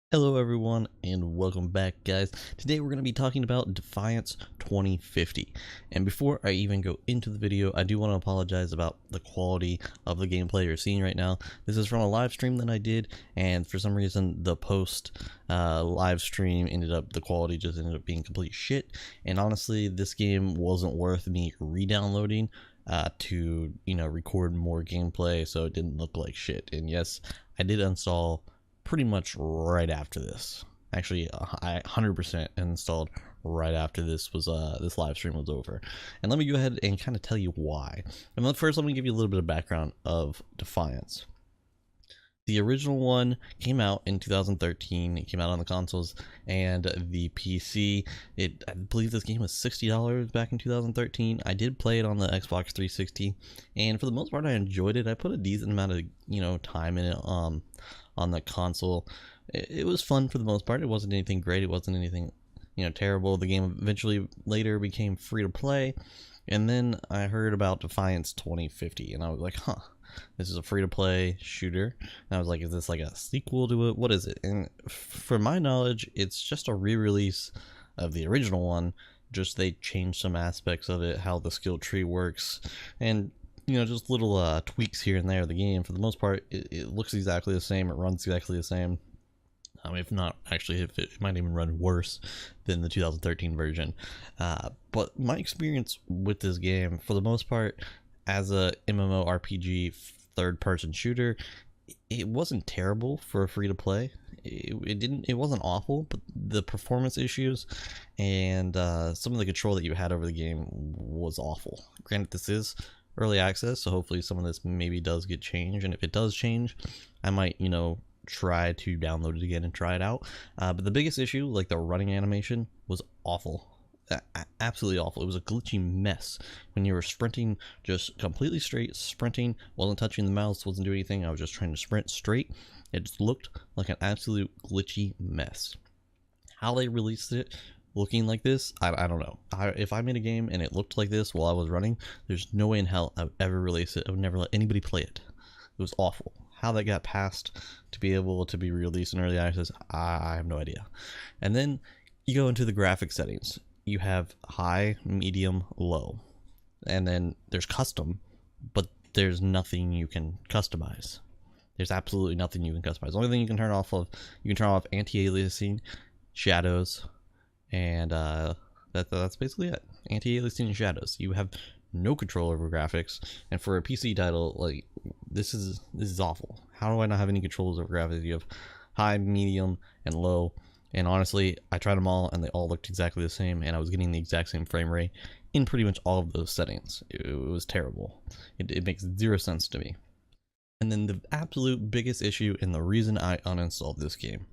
Hello everyone and welcome back, guys. Today we're going to be talking about Defiance 2050, and before I even go into the video, I do want to apologize about the quality of the gameplay you're seeing right now. This is from a live stream that I did, and for some reason the post live stream the quality just ended up being complete shit, and honestly this game wasn't worth me re-downloading to record more gameplay, so it didn't look like shit. And yes, I did install pretty much right after this. Actually, I 100% installed right after this live stream was over. And let me go ahead and kind of tell you why. And first, let me give you a little bit of background of Defiance. The original one came out in 2013. It came out on the consoles and the PC. I believe this game was $60 back in 2013. I did play it on the Xbox 360, and for the most part, I enjoyed it. I put a decent amount of time in it on the console. It was fun for the most part. It wasn't anything great. It wasn't anything terrible. The game eventually later became free to play, and then I heard about Defiance 2050, and I was like, huh. This is a free-to-play shooter. And I was like, is this like a sequel to it? What is it? And for my knowledge, it's just a re-release of the original one. Just they changed some aspects of it, how the skill tree works, and just little tweaks here and there of the game. For the most part, it looks exactly the same. It runs exactly the same. If not, actually, if it might even run worse than the 2013 version. But my experience with this game, for the most part, as a MMORPG third-person shooter, it wasn't terrible for a free-to-play. It wasn't awful, but the performance issues and some of the control that you had over the game was awful. Granted, this is early access, so hopefully some of this maybe does get changed, and if it does change, I might try to download it again and try it out. But the biggest issue, like the running animation, was awful. Absolutely awful. It was a glitchy mess when you were sprinting, just completely straight sprinting, wasn't touching the mouse, wasn't doing anything. I was just trying to sprint straight. It just looked like an absolute glitchy mess. How they released it looking like this, I don't know. If I made a game and it looked like this while I was running, there's no way in hell I would ever release it. I would never let anybody play it. It was awful. How that got passed to be able to be released in early access, I have no idea. And then you go into the graphic settings. You have high, medium, low, and then there's custom, but there's nothing you can customize. There's absolutely nothing you can customize. The only thing you can turn off anti-aliasing, shadows, and that's basically it. Anti-aliasing and shadows. You have no control over graphics, and for a PC title, like this is awful. How do I not have any controls over graphics? You have high, medium, and low. And honestly, I tried them all and they all looked exactly the same, and I was getting the exact same frame rate in pretty much all of those settings. It was terrible. It makes zero sense to me. And then the absolute biggest issue, and the reason I uninstalled this game,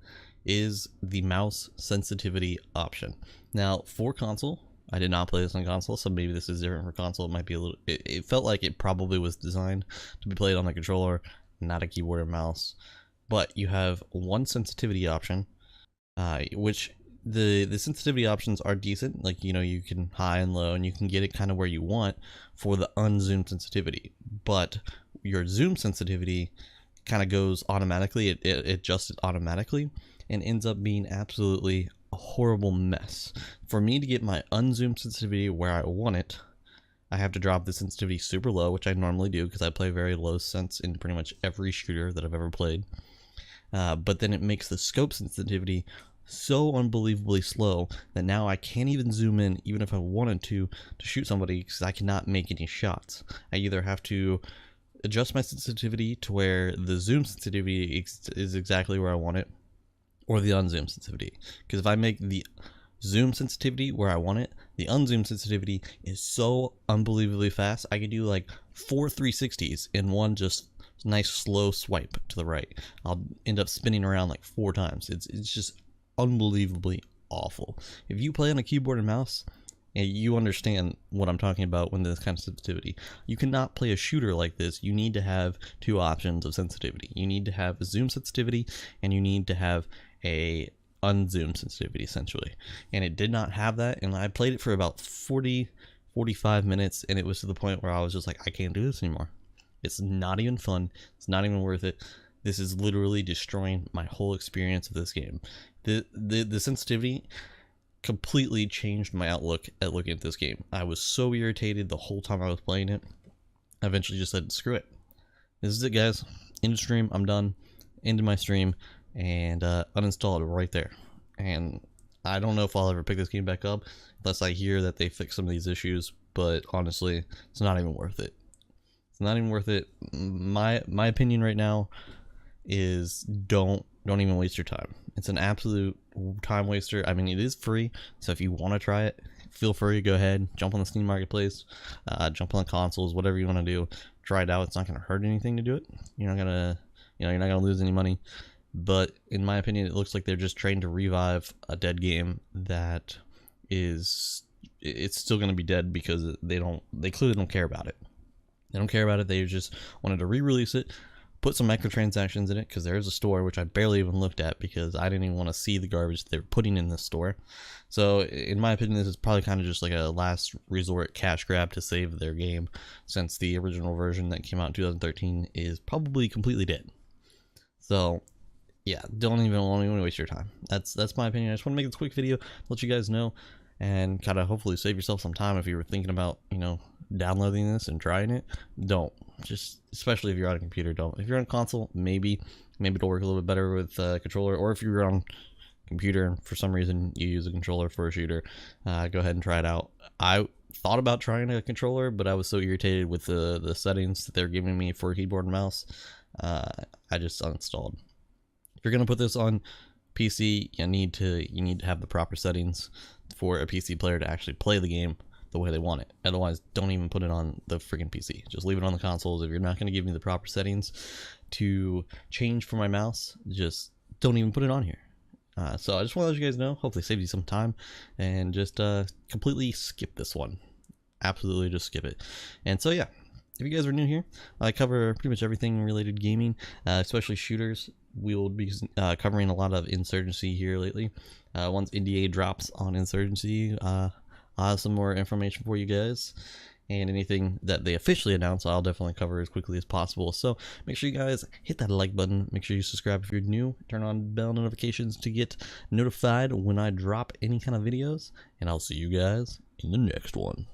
is the mouse sensitivity option. Now, for console, I did not play this on console, so maybe this is different for console. It might be a little... It felt like it probably was designed to be played on the controller, not a keyboard or mouse. But you have one sensitivity option, which the sensitivity options are decent. Like, you can high and low, and you can get it kind of where you want for the unzoomed sensitivity. But your zoom sensitivity kind of goes automatically. It adjusts it automatically and ends up being absolutely a horrible mess. For me to get my unzoomed sensitivity where I want it, I have to drop the sensitivity super low, which I normally do because I play very low sense in pretty much every shooter that I've ever played. But then it makes the scope sensitivity so unbelievably slow that now I can't even zoom in, even if I wanted to shoot somebody, because I cannot make any shots. I either have to adjust my sensitivity to where the zoom sensitivity is exactly where I want it, or the unzoom sensitivity. Because if I make the zoom sensitivity where I want it, the unzoom sensitivity is so unbelievably fast. I could do like 4 360s in one just nice slow swipe to the right. I'll end up spinning around like 4 times. It's just unbelievably awful. If you play on a keyboard and mouse, and you understand what I'm talking about when this kind of sensitivity. You cannot play a shooter like this. You need to have 2 options of sensitivity. You need to have a zoom sensitivity, and you need to have a unzoom sensitivity, essentially. And it did not have that, and I played it for about 45 minutes, and it was to the point where I was just like, I can't do this anymore. It's not even fun. It's not even worth it. This is literally destroying my whole experience of this game. The sensitivity completely changed my outlook at looking at this game. I was so irritated the whole time I was playing it. I eventually just said, screw it. This is it, guys. End of stream. I'm done. Ended my stream and uninstalled it right there. And I don't know if I'll ever pick this game back up unless I hear that they fix some of these issues. But honestly, it's not even worth it. It's not even worth it. My opinion right now is don't even waste your time. It's an absolute time waster. I mean, it is free, so if you want to try it, feel free to go ahead, jump on the Steam Marketplace, jump on the consoles, whatever you want to do, try it out. It's not going to hurt anything to do it. You're not gonna lose any money. But in my opinion, it looks like they're just trying to revive a dead game that it's still going to be dead because they clearly don't care about it. They don't care about it. They just wanted to re-release it, put some microtransactions in it, because there's a store which I barely even looked at because I didn't even want to see the garbage they were putting in this store. So in my opinion, this is probably kind of just like a last resort cash grab to save their game, since the original version that came out in 2013 is probably completely dead. So yeah, don't even waste your time. That's my opinion. I just want to make this quick video, let you guys know, and kind of hopefully save yourself some time if you were thinking about, downloading this and trying it. Don't. Just, especially if you're on a computer, don't. If you're on a console, maybe it'll work a little bit better with a controller, or if you're on computer and for some reason you use a controller for a shooter, go ahead and try it out. I thought about trying a controller, but I was so irritated with the settings that they're giving me for a keyboard and mouse, I just uninstalled. If you're gonna put this on PC, you need to have the proper settings for a PC player to actually play the game the way they want it. Otherwise, don't even put it on the freaking PC. Just leave it on the consoles. If you're not going to give me the proper settings to change for my mouse, just don't even put it on here. So I just want to let you guys know, hopefully save you some time, and just completely skip this one. Absolutely just skip it. And so yeah, if you guys are new here, I cover pretty much everything related gaming, especially shooters. We will be covering a lot of Insurgency here lately. Once NDA drops on Insurgency, I'll have some more information for you guys, and anything that they officially announce, I'll definitely cover as quickly as possible. So make sure you guys hit that like button. Make sure you subscribe if you're new. Turn on bell notifications to get notified when I drop any kind of videos, and I'll see you guys in the next one.